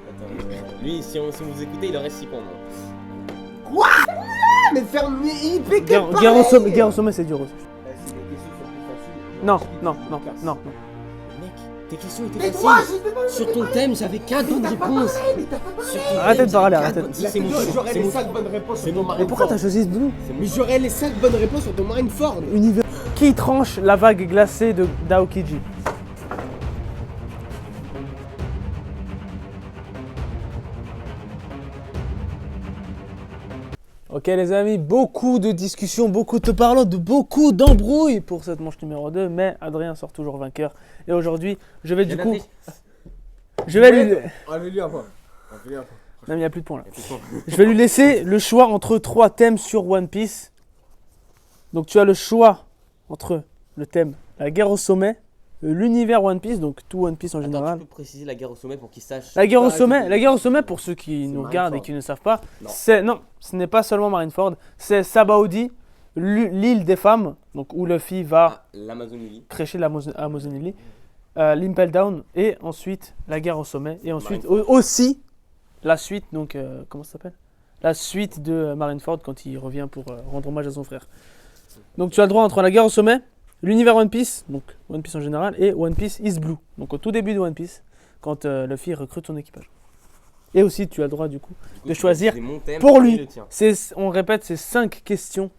Attends, lui, si vous écoutez, il aurait 6 points. Quoi? Mais ferme, il fait que Guerre au sommet, c'est dur aussi. Si les questions sont plus faciles. Non. Mec, tes questions étaient Mais toi, faciles. je te demande. Sur ton thème, j'avais 4 bonnes réponses. Arrêtez de parler, arrêtez. C'est mon tour. J'aurais C'est les mon 5 tour. bonnes réponses C'est sur ton mon- Marineford. Mais pourquoi t'as choisi ce blue? Mais j'aurais les 5 bonnes réponses sur ton Marineford. Univers. Qui tranche la vague glacée de d'Aokiji? Ok les amis, beaucoup de discussions, beaucoup de parlant, de beaucoup d'embrouilles pour cette manche numéro 2, mais Adrien sort toujours vainqueur. Et aujourd'hui, je vais du coup... Je vais lui... Enlevez-lui un point. Non mais il n'y a plus de points là. Je vais lui laisser le choix entre 3 thèmes sur One Piece. Donc tu as le choix entre le thème la guerre au sommet, l'univers One Piece, donc tout One Piece en général. Tu peux préciser la guerre au sommet pour qu'ils sachent. La guerre au sommet pour ceux qui nous regardent et Marineford. qui ne savent pas, Non. ce n'est pas seulement Marineford, c'est Sabaody, l'île des femmes, donc où Luffy va L'Amazonie. crécher l'Amazonili, l'Impel Down et ensuite la guerre au sommet et ensuite Marineford. aussi la suite, donc comment ça s'appelle? La suite de Marineford quand il revient pour rendre hommage à son frère. Donc tu as le droit entre la guerre au sommet, l'univers One Piece, donc One Piece en général, et One Piece is Blue, donc au tout début de One Piece, quand Luffy recrute son équipage. Et aussi tu as le droit du coup de choisir pour lui. On répète, c'est 5 questions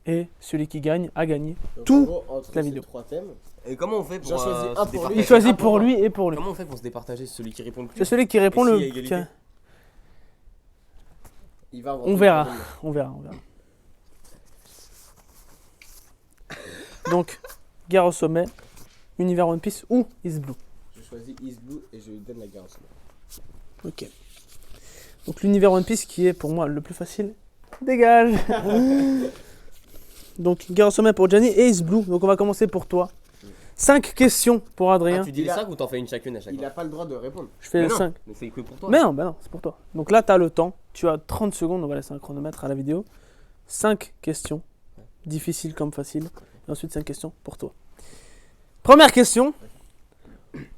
et celui qui gagne a gagné tout la vidéo. 3 thèmes. Et comment on fait pour J'en choisis un pour lui. Il choisit pour lui et pour lui. Comment on fait pour se départager celui qui répond le C'est plus? celui qui répond Et le... s'il y a égalité Il va On verra. Donc, guerre au sommet, univers One Piece ou Is Blue. Je choisis East Blue et je lui donne la guerre au sommet. Ok. Donc l'univers One Piece qui est pour moi le plus facile. Dégage. Donc guerre au sommet pour Gianni et Is Blue. Donc on va commencer pour toi. 5 questions pour Adrien. Ah, tu dis les 5 ou t'en fais une chacune à chaque Il fois? n'a pas le droit de répondre. Je fais Mais les non, 5. mais c'est que pour toi. Mais non, bah non, c'est pour toi. Donc là, tu as le temps. Tu as 30 secondes. On va laisser un chronomètre à la vidéo. 5 questions. Difficiles comme faciles. Et ensuite 5 questions pour toi. Première question.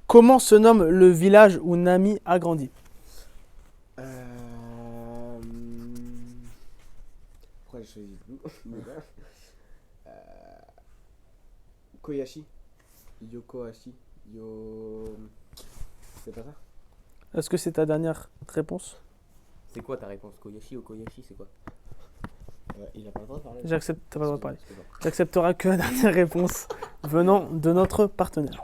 Comment se nomme le village où Nami a grandi? Pourquoi j'ai choisi Blue? Koyashi. Yokohashi. C'est pas ça? Est-ce que c'est ta dernière réponse? C'est quoi ta réponse? Koyashi ou Koyashi, c'est quoi? Il a pas le droit de parler. J'accepte, t'as pas le droit de parler. J'accepterai que la dernière réponse venant de notre partenaire.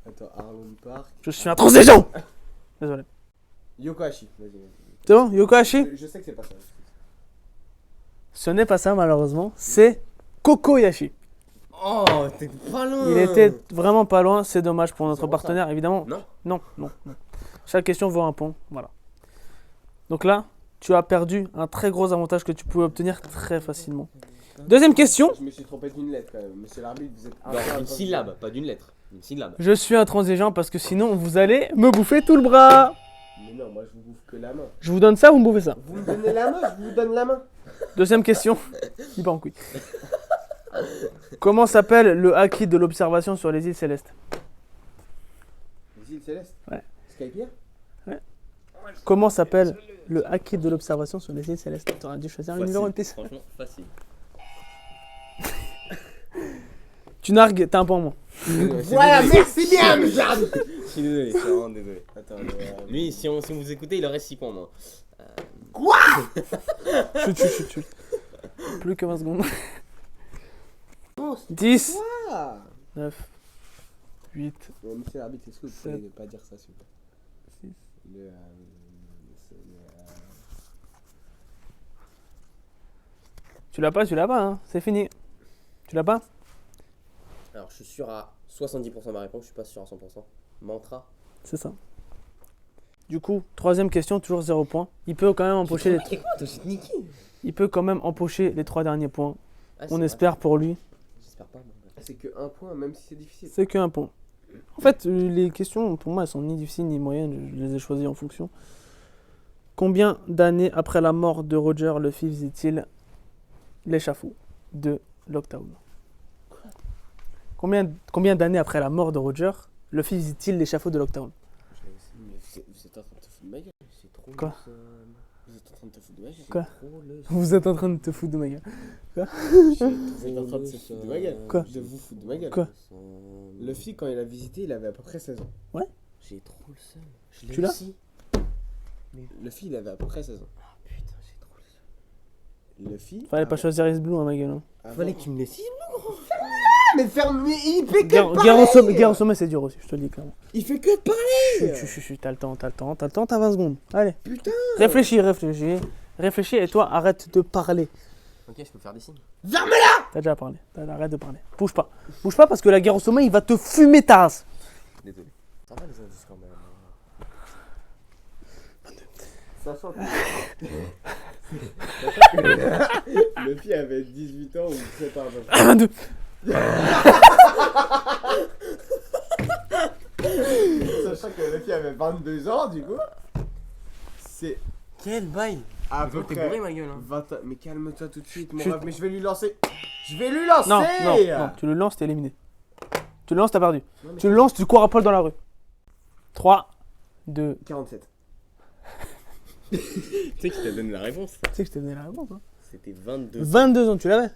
Attends, Harlem Park. Je suis intransigeant. Désolé. Yokohashi. Vas-y. C'est bon, Yokohashi? Je sais que c'est pas ça. Ce n'est pas ça malheureusement, c'est Kokoyashi. Oh, t'es pas loin. Il était vraiment pas loin, c'est dommage pour notre C'est bon, ça. partenaire évidemment. Non. Non. Chaque question vaut un point, voilà. Donc là, tu as perdu un très gros avantage que tu pouvais obtenir très facilement. Deuxième question. Je me suis trompé d'une lettre quand même. Monsieur l'arbitre, vous êtes Non, une syllabe, pas d'une lettre. Une syllabe. Je suis intransigeant parce que sinon vous allez me bouffer tout le bras. Mais non, moi je vous bouffe que la main. Je vous donne ça, vous me bouffez ça. Vous me donnez la main, je vous donne la main. Deuxième question. Il part en couille. Comment s'appelle le acquis de l'observation sur les îles célestes? Les îles célestes. Ouais. Skypiea. Comment s'appelle le acquis de l'observation sur les îles célestes? Tu aurais dû choisir le numéro One Piece. Franchement, facile. Tu nargues, t'as un point en moins. Voilà, merci bien, monsieur l'arbitre. Je suis désolé, je suis vraiment désolé. Attends, Lui, si vous écoutez, il aurait 6 points, moi. Chut. Plus que 20 secondes. 10, Ah. 9, 8, Monsieur l'arbitre, est-ce que vous pouvez Sept. ne pas dire ça, s'il vous plaît? 6. Tu l'as pas, hein. C'est fini. Tu l'as pas? Alors, je suis sûr à 70% de ma réponse, je suis pas sûr à 100%. Mantra. C'est ça. Du coup, troisième question, toujours 0 points. Il peut quand même empocher les... C'est quoi, toi, c'est niqué? Il peut quand même empocher les 3 derniers points. Ah, On c'est espère pour lui. vrai. J'espère pas, moi. C'est que un point, même si c'est difficile. C'est qu'un point. En fait, les questions, pour moi, elles sont ni difficiles ni moyennes. Je les ai choisies en fonction. Combien d'années après la mort de Roger, Luffy visite-t-il l'échafaud de Lockdown? Combien d'années après la mort de Roger, Luffy visite-t-il l'échafaud de Lockdown? Vous êtes en train de te foutre de ma gueule. C'est trop Quoi? le seum. Vous êtes en train de te foutre de ma gueule. Quoi? Trop le seum. Vous êtes en train de te foutre de ma gueule. Vous êtes en train de se foutre de ma gueule. Quoi? De vous foutre de ma gueule. Quoi? Le fille, quand il a visité, il avait à peu près 16 ans. J'ai trop le seum. Je l'ai Tu l'as? aussi. Le fille, il avait à peu près 16 ans. Ah putain, j'ai trop le seum. Le fille. Fallait pas choisir Ice Blue, hein, ma gueule. Hein. Fallait que tu me laisses. Mais ferme, mais il fait que Guerre de parler. guerre au sommet, c'est dur aussi, je te le dis clairement. Il fait que de parler. Chut, t'as le temps, t'as 20 secondes. Allez. Putain. Réfléchis. Réfléchis et toi, arrête de parler. Ok, je peux faire des signes. Ferme-la. T'as déjà parlé. Arrête de parler. Bouge pas parce que la guerre au sommet, il va te fumer ta race. Désolé. Ça va les indices quand même. Sachant que le fille avait 18 ans ou 17 ans. 22. Sachant que le fille avait 22 ans, du coup. C'est Quel bail. à peu T'es près bourré ma gueule. Hein. 20 ans. Mais calme-toi tout de suite, mon Chut. rêve. Mais je vais lui lancer. Je vais lui lancer. Non, tu le lances, t'es éliminé. Tu le lances, t'as perdu. Non, mais- Tu le lances, tu cours à poil dans la rue. 3, 2. 47. Tu sais qui t'a donné la réponse? Tu sais que je t'ai donné la réponse. Hein. C'était 22. 22 ans, tu l'avais?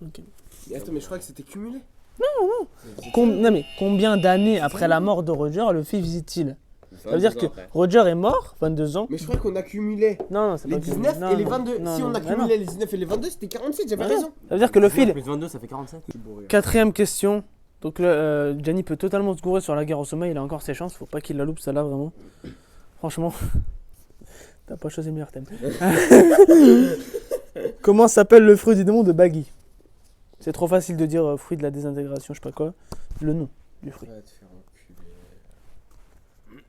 Ok. Mais attends, mais je crois que c'était cumulé. Non, mais combien d'années après la mort de Roger le fils visite-t-il? Ça veut dire que Roger est mort, 22 ans. Mais je crois qu'on a cumulé Non, c'est les pas 19 non, et les non, 22. non, Si on a non, cumulé les 19 et les 22, c'était 47, j'avais non. raison. Ça veut dire que le fil. Plus 22, ça fait 47. Quatrième question. Donc là, Gianni peut totalement se gourer sur la guerre au sommet, il a encore ses chances, faut pas qu'il la loupe celle-là vraiment. Franchement, t'as pas choisi le meilleur thème. Comment s'appelle le fruit du démon de Baggy? C'est trop facile de dire fruit de la désintégration, je sais pas quoi. Le nom du fruit. Va te faire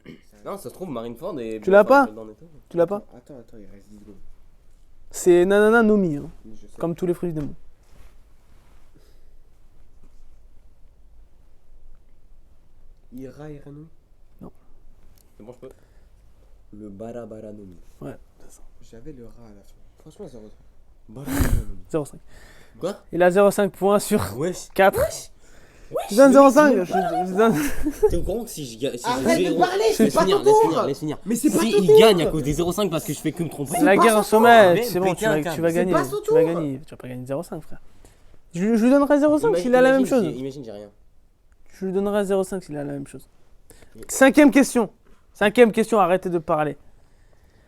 enculer. Non, ça se trouve, Marineford et. Tu l'as pas dans les temps. Tu l'as pas? Attends, il reste 10 secondes. C'est Nanana Nomi, hein, Je sais. comme tous les fruits du démon. Ira, Irano. C'est bon, je peux. Le Barabaranomi. Ouais, c'est ça. J'avais le rat à la fin. Franchement, 0. Barabaranomi. 0,5. Quoi? Il a 0,5 points sur Wesh. 4. Je donne 0,5. Je donne... T'es au courant que si je gagne. Si Arrête je de zéro- parler, Laisse c'est pas finir, ton laisse tour. finir, laisse finir. Mais c'est pas Si ton il tour. gagne à cause des 0,5 parce que je fais que me tromper. La pas guerre son au sommet, tour. c'est bon, Péter un câble. tu vas C'est gagner. pas son Tu vas tour. gagner. Tu vas pas gagner 0,5, frère. Je lui donnerai 0,5 s'il a la même chose. Imagine, j'ai rien. Je lui donnerai 0,5 s'il a la même chose. Cinquième question, arrêtez de parler.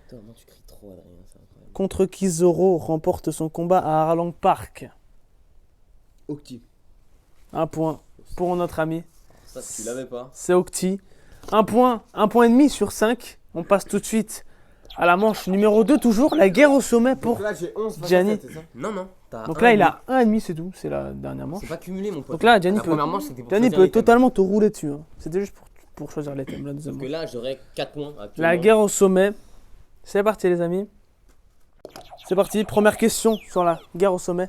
Putain, moi tu cries trop, Adrien, c'est incroyable. Contre qui Zoro remporte son combat à Harlang Park? Octi. Un point pour notre ami. Ça, tu l'avais pas. C'est Octi. Un point et demi sur 5. On passe tout de suite à la manche numéro 2, toujours la guerre au sommet Donc pour... là, j'ai 11 face à Gianni. 7, c'est ça? Non. T'as Donc un là, il demi. a 1,5, c'est tout. C'est la dernière manche. C'est pas cumulé, mon pote. Donc là, Gianni La peut, première manche, c'était pour Gianni choisir peut les thèmes. totalement te rouler dessus. Hein. C'était juste pour choisir les thèmes. La deuxième Sauf que manche. là, j'aurais 4 points. La actuellement. guerre au sommet. C'est parti, les amis. C'est parti. Première question sur la guerre au sommet.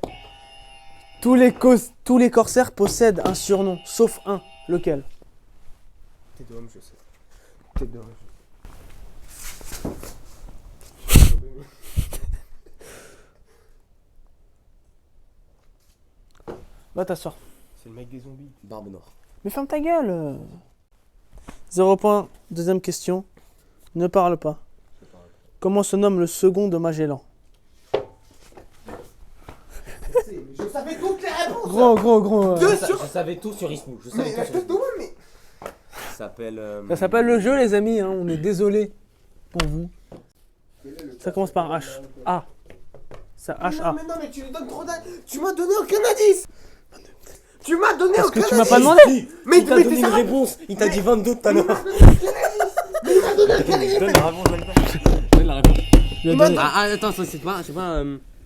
Tous les corsaires possèdent un surnom, sauf un. Lequel? Tête de homme, je sais. Tête de homme. Va t'asseoir. C'est le mec des zombies. Barbe Noire. Mais ferme ta gueule. 0 point. Deuxième question. Ne parle pas. Comment se nomme le second de Magellan? Je savais toutes les réponses. Gros. Deux Je sur. savais tout sur Ismou. Je Mais savais tout sur tête de Ismou. homme, mais. Ça s'appelle. Ça s'appelle le jeu, les amis. Hein. On est désolé pour vous. Ça commence par H. A. Ça H-A. Mais non, mais tu lui donnes trop d'indices. Tu m'as donné aucun indice. Tu m'as donné Parce aucun que tu indice. m'as pas demandé. Mais Il t'a mais donné t'es une sérieux? réponse. Il t'a dit 22 tout à l'heure. Mais il m'a donné aucun indice. Donne la réponse, donne pas. Donne la réponse. Il m'a donné- Ah, attends, ça, c'est pas.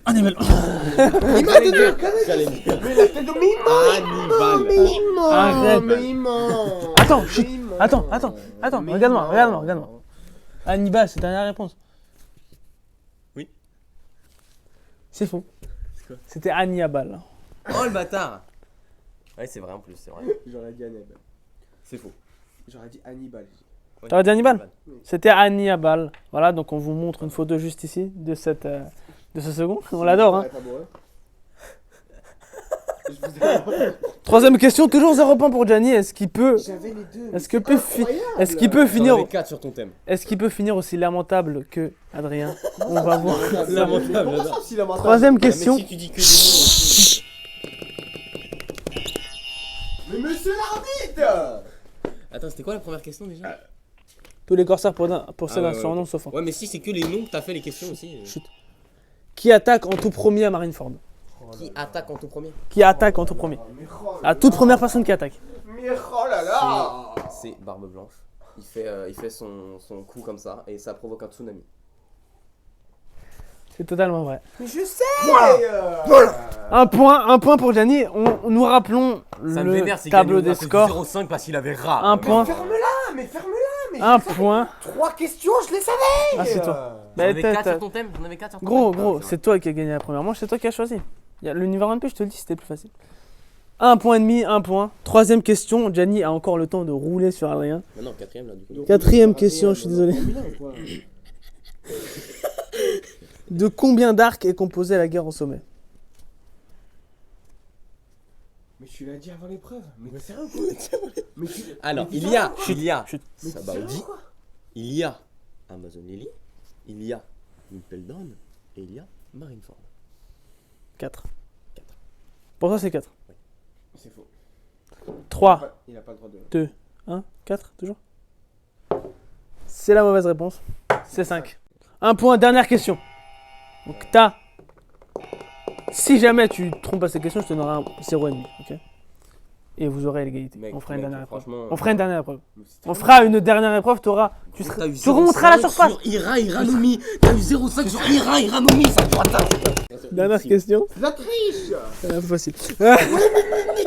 Hannibal. Il m'a donné aucun indice. J'allais dire. Mais la tête de mais Hannibal. il ment. Arrête. Mais il ment. Attends, chut. Mais il ment. Attends. Mais il Regarde-moi. ment. Hannibal, c'est ta dernière réponse. Oui. C'est faux. C'est quoi? C'était Hannibal. Oh le bâtard. Ouais, c'est vrai en plus, c'est vrai. J'aurais dit Hannibal. C'est faux. J'aurais dit Hannibal. Ouais. T'aurais dit Hannibal? C'était Hannibal. Voilà, donc on vous montre une photo juste ici de ce second. On l'adore, hein. Ouais, pas beau, Troisième question, toujours 0 point pour Gianni. Est-ce qu'il peut, J'avais les deux. est-ce que peut est-ce qu'il peut J'en finir, avais 4 sur ton thème. est-ce qu'il peut finir aussi lamentable que Adrien? On va voir. Lamentable. Comment ça, si lamentable? Troisième Mais question. si tu dis que des mots aussi. Mais monsieur l'arbitre! Attends, c'était quoi la première question déjà? Tous les corsaires possèdent Ah un ouais, surnom ok. sauf un. Ouais, mais si c'est que les noms, t'as fait les questions aussi. Chut. Qui attaque en tout premier à Marineford? Qui attaque en tout premier? Qui attaque en tout premier? La toute première personne qui attaque. Mais oh là là! C'est Barbe Blanche. Il fait son coup comme ça et ça provoque un tsunami. C'est totalement vrai. Mais je sais! Un point pour Gianni. Nous rappelons Ça me le vénère, c'est tableau gagné au des graphe du scores. 0,5 parce qu'il avait rat. Un point. Ferme-la, mais ferme-la! Mais Un point. 3 questions, je les savais! Ah, c'est toi. J'en Bah, avais 4 t'as- sur ton thème. J'en avais 4 sur ton Gros, thème. gros, c'est toi qui as gagné la première manche, c'est toi qui as choisi. Le niveau 1P, je te le dis, c'était plus facile. Un point et demi, un point. Troisième question, Gianni a encore le temps de rouler sur Adrien. Non, quatrième là du coup. Quatrième question, je suis désolé. De combien d'arcs est composée la guerre au sommet? Mais tu l'as dit avant l'épreuve. Mais sérieux quoi? Mais tu... Alors, Mais il dis y a Chut. Mais t'es Sabaody, sérieux, quoi? il y a Amazon Lily, il y a Impel Down et il y a Marineford. 4. Quatre. Pour toi, c'est 4. C'est faux. 3, Il a pas le droit de... 2, 1, 4, toujours. C'est la mauvaise réponse. C'est 5. Un point, dernière question. Donc, t'as. Si jamais tu te trompes à cette question, je te donnerai un 0,5. Ok? Et vous aurez l'égalité. Mec, On fera une mec, dernière épreuve. franchement, On fera une dernière épreuve. Mais c'est On fera une dernière épreuve, tu T'as eu tu remonteras la 0,5 surface. sur Ira Iranomi. T'as eu 0,5 sur Ira Iranomi. Ça doit Dernière question. la triche! C'est un peu facile. Mais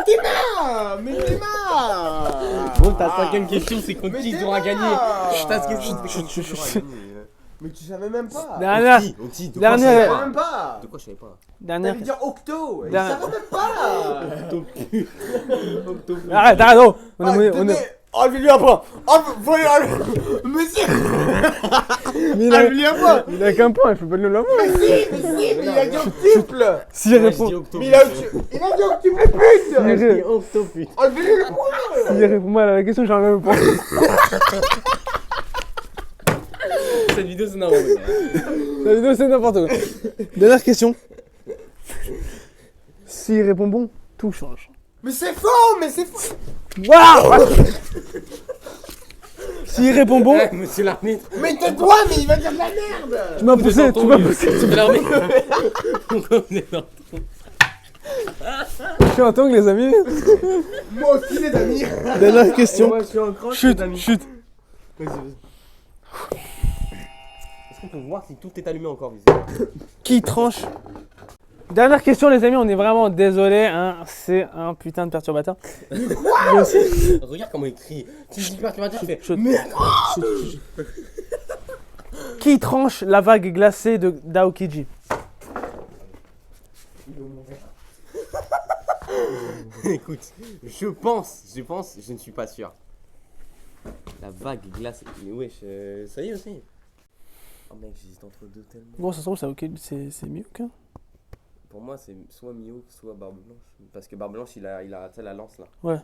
t'es marre! Mais t'es marre! Bon, ta cinquième question, c'est contre qui t'es tu auras gagné. marre! Je t'as question, c'est Chut, contre chut, qui tu auras chut. gagné. Mais tu savais même pas! Dernière. Okti, de Dernière. quoi je Tu savais savais même pas? pas! De quoi je savais pas? Dernière. T'allais dire Octo! Il Dernière. savait même pas! Arrête, arrête, oh. Ah, tenez, enlevez-lui un point! Voyez, monsieur! Mais Enlevez-lui un point! il a qu'un point, il faut pas le l'avoir. Mais il a dit octuple! S'il répond, Mais il a dit octuple pute! s'il Octopus. Enlevez-lui le point! s'il répond mal à la question, j'enlève le point. Cette vidéo, c'est n'importe quoi. La vidéo, c'est n'importe quoi. Dernière question. S'il répond bon, tout change. Mais c'est faux! Mais c'est faux! Waouh. S'il répond bon, Eh, monsieur l'arbitre. Mais tais-toi, mais il va dire de la merde! tu m'as poussé, tu m'as poussé. Monsieur l'arbitre. Pourquoi vous êtes dans Je suis en tongue, les amis. Moi aussi, les amis! Dernière question. je suis en croche, Chut, les amis. chut. Vas-y, vas-y. Est-ce qu'on peut voir si tout est allumé encore, Qui tranche? Dernière question, les amis, on est vraiment désolé, hein, c'est un putain de perturbateur. Regarde comment il crie. Tu dis perturbateur, tu fais. Chut. Qui tranche la vague glacée de d'Aokiji? Écoute, je pense, je ne suis pas sûr. La vague glacée. Mais wesh, ça y est aussi. Oh mec, j'hésite entre deux tellement. Bon, ça se trouve, c'est mieux qu'un. Pour moi, c'est soit Mio, soit Barbe Blanche. Parce que Barbe Blanche, il a tu sais, la lance là. Ouais.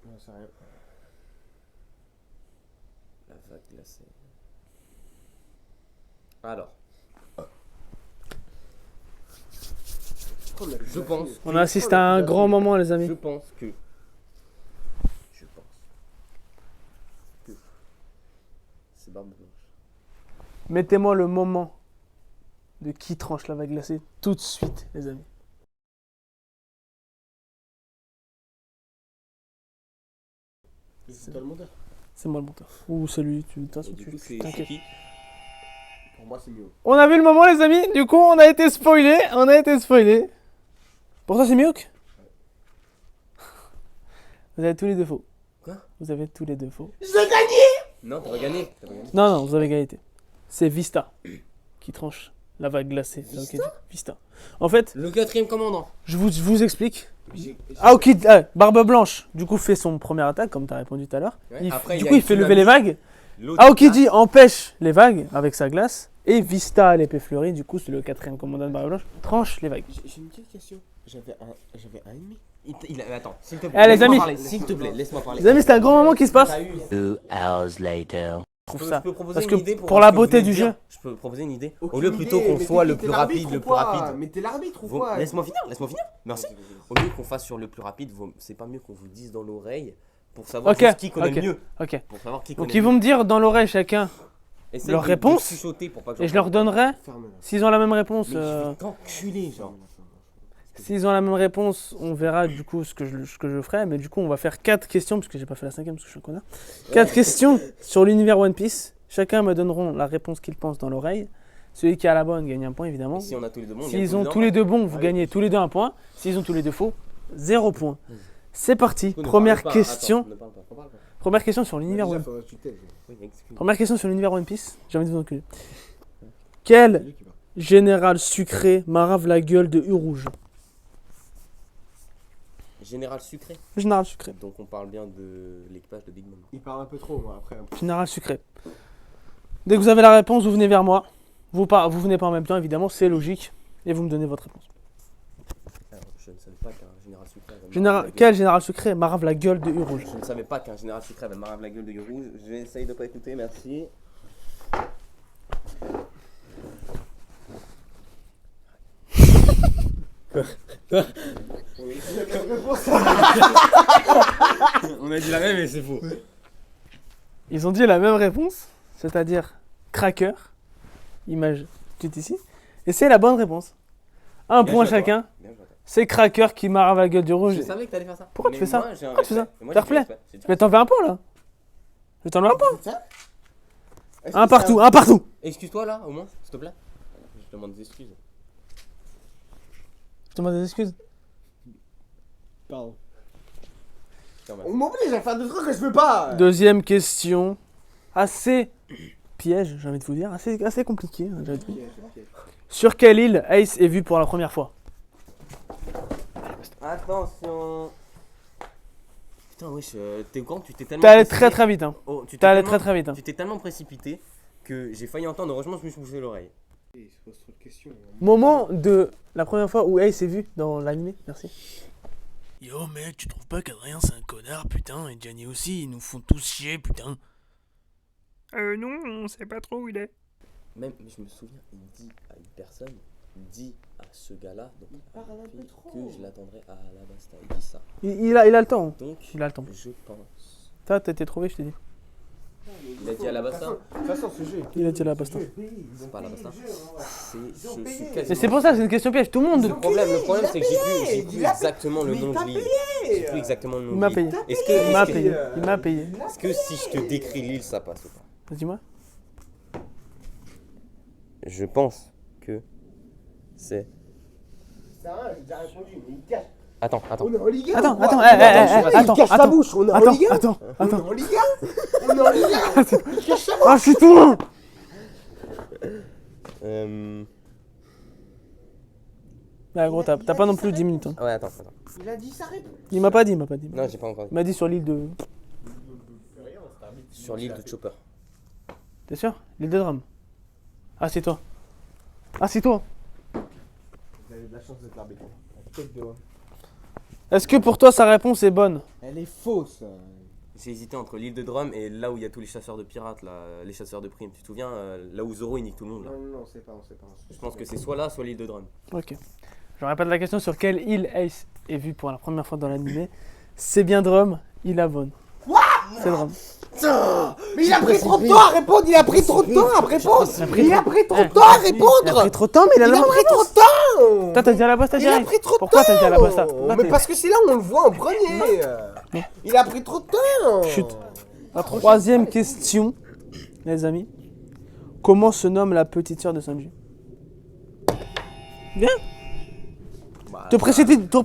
Non, c'est rien. La vague glacée. Alors. Je pense. On assiste à un grand moment, les amis. Je pense que. C'est Barbe Blanche. Mettez-moi le moment de qui tranche la vague glacée tout de suite, les amis. C'est toi le monteur. C'est moi le monteur. Ou celui, Et du coup, c'est t'inquiète. qui? Pour moi, c'est mieux. On a vu le moment, les amis. Du coup, on a été spoilé. Pour toi, c'est Miyuk? Vous avez tous les deux faux. Quoi? Vous avez tous les deux faux. J'ai gagné! Non, t'as pas gagné. Non, vous avez égalité. C'est Vista qui tranche la vague glacée. Vista. En fait, Le quatrième commandant. je vous explique. Barbe Blanche, du coup, fait son première attaque, comme tu as répondu tout à l'heure. Ouais, après, Du il y coup, a il fait Tsunami. lever les vagues. L'autre- Aokiji empêche les vagues avec sa glace. Et Vista, l'épée fleurie, du coup, c'est le quatrième commandant de Barbe Blanche, tranche les vagues. J'ai une petite question. J'avais un ennemi. Attends, s'il te plaît. Eh, les laisse-moi amis. parler, s'il te plaît, laisse-moi parler. Les amis, c'est un grand moment qui se passe. T'as eu- 2 hours later. Je trouve Je ça. peux proposer Parce une que idée pour la ce que vous beauté venez du de dire. jeu. Je peux proposer une idée. Aucune Au lieu idée, plutôt qu'on mais soit t'es- le t'es plus l'arbitre rapide, ou le plus quoi rapide. Mais t'es l'arbitre ou quoi? Laisse-moi finir. Merci. Au lieu qu'on fasse sur le plus rapide, c'est pas mieux qu'on vous dise dans l'oreille pour savoir Ok, juste qui connaît ok. le mieux. Ok. Pour savoir qui Donc connaît ils le vont mieux. me dire dans l'oreille chacun Essaye leur de réponse, chuchoter pour pas que et je leur donnerai, Ferme-la. s'ils ont la même réponse, Mais je vais t'enculer, genre. s'ils ont la même réponse, on verra du coup ce que je ferai. Mais du coup, on va faire 4 questions, parce que j'ai pas fait la 5ème, parce que je suis un connard. 4 questions sur l'univers One Piece. Chacun me donneront la réponse qu'il pense dans l'oreille. Celui qui a la bonne gagne un point, évidemment. Et si on a tous les deux bons, on gagne S'ils ont tous les deux bons, vous gagnez tous les deux un point. S'ils ont tous les deux faux, 0 point. C'est parti. Première question. Première question sur l'univers Déjà, One faudrait que tu t'aides. Première question sur l'univers One Piece. J'ai envie de vous enculer. Quel Lui qui va. général sucré marave la gueule de Urouge? Général sucré. Général sucré. Donc on parle bien de l'équipage de Big Mom. Il parle un peu trop, moi, après. Général sucré. Dès que vous avez la réponse, vous venez vers moi. Vous venez pas en même temps, évidemment, c'est logique. Et vous me donnez votre réponse. Alors, je ne savais pas qu'un général sucré avait marave la Quel gueule. général sucré marave la gueule de Urouge? Je ne savais pas qu'un général sucré avait marave la gueule de Rouge. Je vais essayer de pas écouter, merci. On a dit la même, mais c'est faux. Ils ont dit la même réponse, c'est-à-dire cracker. Image tout ici. Et c'est la bonne réponse. Un Bien point joué à toi. chacun. Bien joué à toi. C'est cracker qui marave la gueule de Rouge. Je savais que t'allais faire ça. Pourquoi tu Mais fais ça moi, j'ai un Pourquoi tu fais ça respect. Et moi, Fair j'ai du play. respect. C'est Je vais t'en faire un point là. Je vais t'en faire un point. Est-ce Un que partout, c'est un partout. Excuse-toi là, au moins, s'il te plaît. Je demande des excuses. Je te demande des excuses. Pardon. Quand même. On m'oblige à faire des trucs que je veux pas. Deuxième question. Assez piège, j'ai envie de vous dire. Assez compliqué, hein, j'ai envie de vous dire. Sur quelle île Ace est vu pour la première fois? Attention. Putain, wesh, t'es au courant que tu t'es tellement. T'es allé précipité- très très vite. Hein. Oh, tu t'es T'es allé tellement- très vite. Hein. Tu t'es tellement précipité que j'ai failli entendre. Heureusement, je me suis bouché l'oreille. Il se pose trop de questions. Moment de la première fois où Ace est vu dans l'animé. Merci. Yo mec, tu trouves pas qu'Adrien c'est un connard, putain, et Gianni aussi, ils nous font tous chier, putain. Non, on sait pas trop où il est. Même, mais je me souviens, il dit à une personne, il dit à ce gars-là, donc à parle la un peu fille, trop. que je l'attendrai à Alabasta. Il dit ça. Il a le temps. Donc, Il a le temps. je pense. Toi, t'as été trouvé, je t'ai dit. Il a dit Alabasta. De toute façon, ce jeu. Il a dit Alabasta. C'est pas Alabasta. C'est. Je suis Mais quasiment. c'est pour ça, c'est une question piège. Tout le monde. Le problème, c'est que j'ai plus Il a exactement le nom de l'île. J'ai plus exactement le nom Il m'a de l'île. payé. Est-ce Il m'a que, payé. Il m'a payé. est-ce que si je te décris l'île, ça passe ou pas? Dis-moi. Je pense que c'est. Ça, j'ai déjà répondu, mais il cache. Attends. On est en Ligue 1. Attends, ou quoi attends, Il attends, cache sa attends, bouche, on est en Attends, Ligue 1. attends, On est attends. en Ligue 1. On est en Ligue 1. Il cache sa bouche. Ah, je suis tout loin. Bah, gros, t'as pas non plus 10 minutes. Hein. Ouais, attends. Il a dit sa réponse. Il m'a pas dit. Non, j'ai pas encore dit. Il m'a dit sur l'île de. Sur l'île de Chopper. T'es sûr? L'île de Drum. Ah, c'est toi. Ah, c'est toi. Vous avez de la chance d'être l'arbitre. Tête de loin. Est-ce que pour toi sa réponse est bonne? Elle est fausse. J'ai hésité entre l'île de Drum et là où il y a tous les chasseurs de pirates, là, les chasseurs de primes. Tu te souviens, là où Zoro il nique tout le monde là. Non, on sait pas, on sait pas. Je pense que c'est soit là, soit l'île de Drum. Ok. Je répète la question sur quelle île Ace est vu pour la première fois dans l'animé. C'est bien Drum, il a bonne. C'est Drum. Mais il a pris trop de temps à répondre. Il a pris trop de temps à répondre. Il a pris trop de temps à Il a répondre. pris trop de temps, mais il a Il la a bonne pris trop réponse. de temps. Toi, t'as dit à la pasta Il a direct. pris trop de temps. Pourquoi t'as dit à la pasta? Mais parce que c'est là où on le voit en premier. Il a pris trop de temps. Chut. Troisième question, les amis. Comment se nomme la petite sœur de Sanji? Viens. Te précipite pas,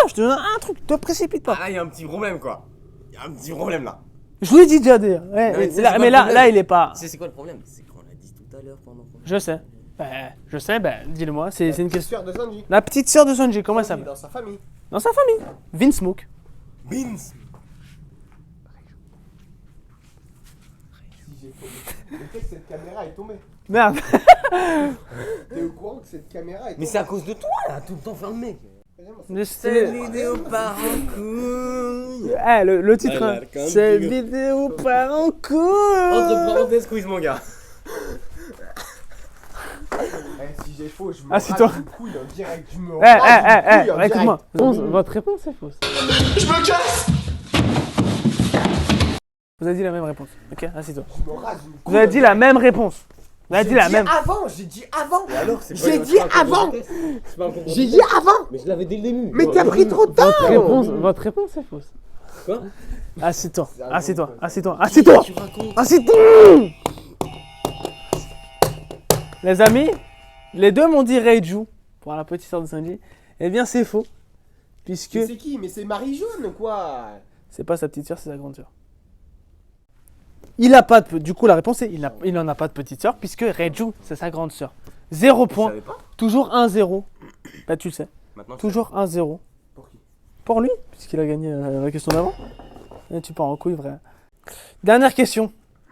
je te donne un truc, te précipite pas. Ah là, il y a un petit problème quoi. Il y a un petit problème là. Je vous l'ai dit déjà d'ailleurs. Ouais, mais tu sais, là- c'est quoi mais le là, problème là, il est pas. Tu sais, c'est quoi le problème? C'est qu'on l'a dit tout à l'heure pendant qu'on. Je sais. Dis-le-moi, c'est une question. Sœur de Sanji. La petite sœur de Sanji, comment elle s'appelle? Dans sa famille. Dans sa famille. Vince Smoke. Beans. Si j'ai faux. Le fait que cette caméra est tombée. Merde. T'es au courant que cette caméra est tombée? Mais c'est à cause de toi là, tout le temps fermé. Cette vidéo part en couille. Eh, le titre, Voilà, hein. comme Cette tu veux. vidéo part en Entre couille. parenthèses, quiz manga. Si j'ai faux, je me Assis-toi. rase une couille en direct. Je me Eh, rase une couille en écoute-moi. direct. Votre réponse est fausse. Je me casse. Vous avez dit la même réponse. Ok, assis-toi. Je me rase une couille. Vous avez dit la même réponse. Vous avez dit la même. J'ai dit avant. Alors, c'est J'ai dit avant. C'est pas un concours J'ai de dit vitesse. avant. Mais je l'avais dès le début. Mais t'as pris trop de temps. Votre réponse est fausse. Quoi? Assis-toi. C'est un Assieds-toi. bon Assieds-toi. Assieds-toi. Tu racontes? Assieds-toi. Les amis, les deux m'ont dit Reiju pour la petite sœur de Sanji. Eh bien, c'est faux. Puisque Mais c'est qui? Mais c'est Marie Jaune quoi. c'est pas sa petite sœur, c'est sa grande sœur. Il a pas de. Du coup, la réponse est il n'en a pas de petite sœur puisque Reiju, c'est sa grande sœur. 0 Je point. savais pas. Toujours 1-0. Bah, tu le sais. Maintenant, je Toujours 1-0. Pour qui? Pour lui, puisqu'il a gagné la question d'avant. Et tu pars en couille, vrai. Dernière question.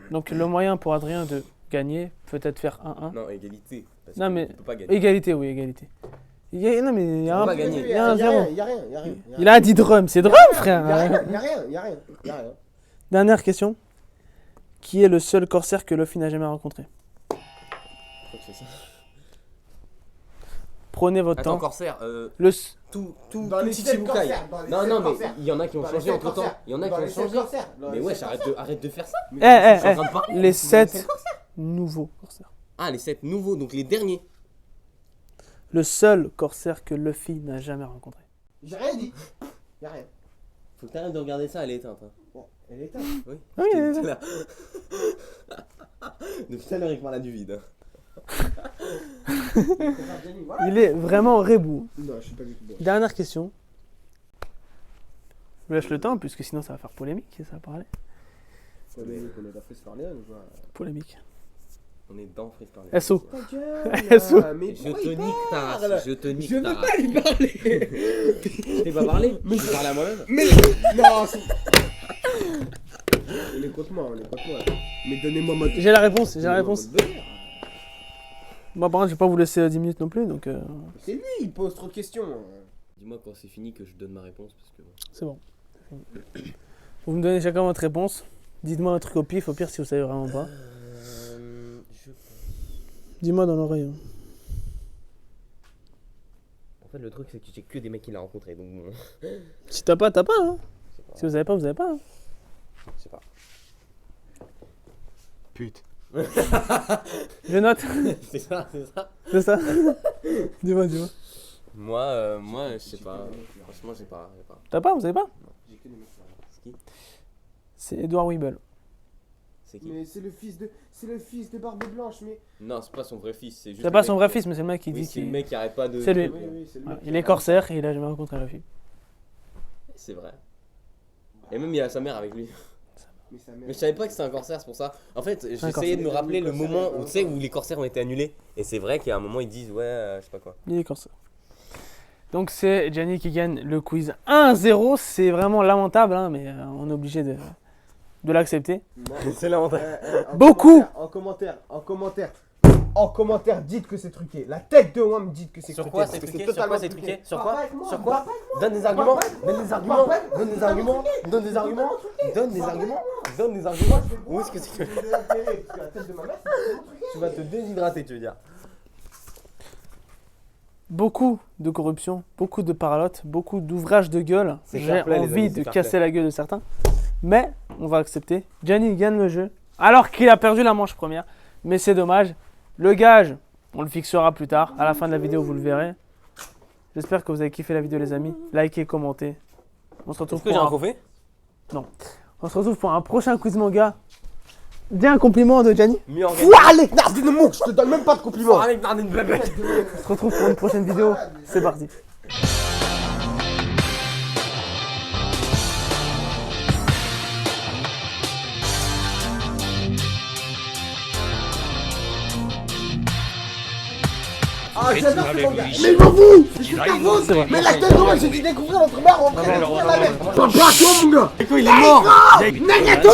Donc, le moyen pour Adrien de gagner, peut-être faire 1-1. sais. Non, égalité. Parce Non, que mais- tu peux pas gagner. Égalité, oui, égalité. Non, mais il y a On un. va gagner. Il y a un Y a 0. rien, y a rien. Il a dit drum, c'est drum, frère. Y a rien. Dernière question. Qui est le seul corsaire que Luffy n'a jamais rencontré? Pourquoi tu fais ça? Prenez votre Attends, temps. Corsair, tout Dans les Chichibukai. sept corsaires, dans les Non, sept non, mais corsaires. il y en a qui ont Dans les changé sept entre temps. corsaires. Il y en a qui Dans ont les sept changé. corsaires. Dans Mais les wesh, sept arrête de faire ça. Eh, Je suis en train de parler. les C'est 7 sept nouveaux corsaires. Ah, les 7 nouveaux, donc les derniers. Le seul corsaire que Luffy n'a jamais rencontré. J'ai rien dit. Y a rien. Faut que t'arrêtes de regarder ça, elle est éteinte. Hein. Bon, elle est éteinte. Oui. Ah oui, Je t'ai elle est dit tout à l'heure. Depuis tout à l'heure, il parle à du vide. Voilà. Il est vraiment rebou. Non, je suis pas du tout bon. Dernière question. Je vous laisse le temps, puisque sinon ça va faire polémique et ça va parler. On est pas fait se parler, on voit. Polémique. On est dans Free Star. SO. Ta gueule. SO. Mais Je pourquoi te il nique ta parle race. Je te nique Je veux ta pas race. lui parler. Je t'ai pas parlé. Je parle à moi-même. Mais non, on est contre moi, Mais donnez-moi ma. J'ai la réponse, j'ai la donnez-moi réponse. votre bonheur. Moi, par contre, je vais pas vous laisser 10 minutes non plus, donc C'est lui, il pose trop de questions. Dis-moi quand c'est fini que je donne ma réponse. Parce que... c'est bon. Vous me donnez chacun votre réponse. Dites-moi un truc au pif, au pire si vous savez vraiment pas. je... Dis-moi dans l'oreille. hein. En fait, le truc, c'est que j'ai que des mecs qu'il a rencontrés. Donc, bon, Si t'as pas, t'as pas. Hein. je sais pas. Si vous avez pas, vous avez pas. Hein. Je sais pas. Pute. Je note. C'est ça, c'est ça. C'est ça. Dis-moi. Moi, je sais pas. Franchement, j'ai pas. T'as pas, vous avez pas. J'ai que des mecs. C'est qui? C'est Edouard Weeble. C'est qui? Mais c'est le fils de Barbe Blanche, mais. Non, c'est pas son vrai fils. C'est juste. C'est le pas mec son vrai fils, mais c'est le mec qui Oui, dit c'est le qu'il. mec qui arrête pas de. C'est lui. Oui, c'est le Voilà, mec. il est corsaire et il a jamais rencontré la fille. C'est vrai. Et même il y a sa mère avec lui. Mais sa mère. Mais je savais pas que c'était un corsaire, c'est pour ça. En fait, j'essayais corsaire. de me rappeler le Corsaire, moment ouais. où tu sais où les corsaires ont été annulés. Et c'est vrai qu'à un moment ils disent ouais, je sais pas quoi. Il est corsaire. Donc c'est Gianni qui gagne le quiz 1-0. C'est vraiment lamentable, hein, mais on est obligé de l'accepter. C'est lamentable. Beaucoup. En commentaire, dites que c'est truqué. La tête de Wam dit que c'est Sur truqué. quoi parce c'est que truqué? totalement Sur quoi c'est truqué? Sur Parle quoi? avec moi, Sur quoi? parle avec moi. Donne des arguments. Parle avec moi. Donne des arguments. Parle avec moi. Donne des C'est arguments. totalement Donne des arguments. truqué. Donne des Parle avec arguments. moi. Donne des Moi, arguments. je vais Où boire, est-ce que c'est je que vais désaltérer, parce que la tête de ma mère, c'est totalement truqué. tu vas te déshydrater, tu veux dire? Beaucoup de corruption, beaucoup de paralotes, beaucoup d'ouvrages de gueule. C'est J'ai fair play, les envie amis, de c'est fair casser play. la gueule de certains. Mais on va accepter. Gianni gagne le jeu. Alors qu'il a perdu la manche première. Mais c'est dommage. Le gage, on le fixera plus tard. À la fin de la vidéo, vous le verrez. J'espère que vous avez kiffé la vidéo, les amis. Likez, commentez. On se retrouve Est-ce que j'ai un pour trophée? on se retrouve pour un prochain quiz manga. Dis un compliment de Gianni. Mieux organisé. Ouah, Alec Nardine Mouk, je te donne même pas de compliments. Avec Nardine Blabla. On se retrouve pour une prochaine vidéo. C'est parti. Ah, j'adore ce manga. Mais m'en fous. Je suis nerveux. C'est vrai. Mais la tête de Wam, j'ai dû découvrir notre mère en vrai. Pas toi, mon gars. Il est mort. Nagato.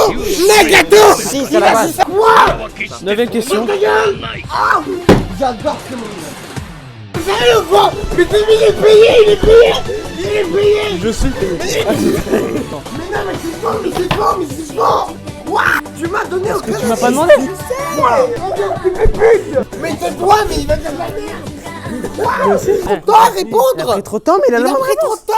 Nagato. Si, c'est la base. Quoi? 9ème question. J'adore ce manga. sérieux ou quoi? Mais il est payé, il est payé. Il est payé. Je suis payé. Mais non, mais c'est faux, mais c'est faux, mais c'est faux. Quoi? Tu m'as donné aucun Tu m'as pas demandé. Mais c'est toi, mais il va dire de la merde. Quoi? Moi aussi. Trop de temps à Il a répondre. pris trop de temps, mais il a Il la a bonne pris trop réponse. de temps.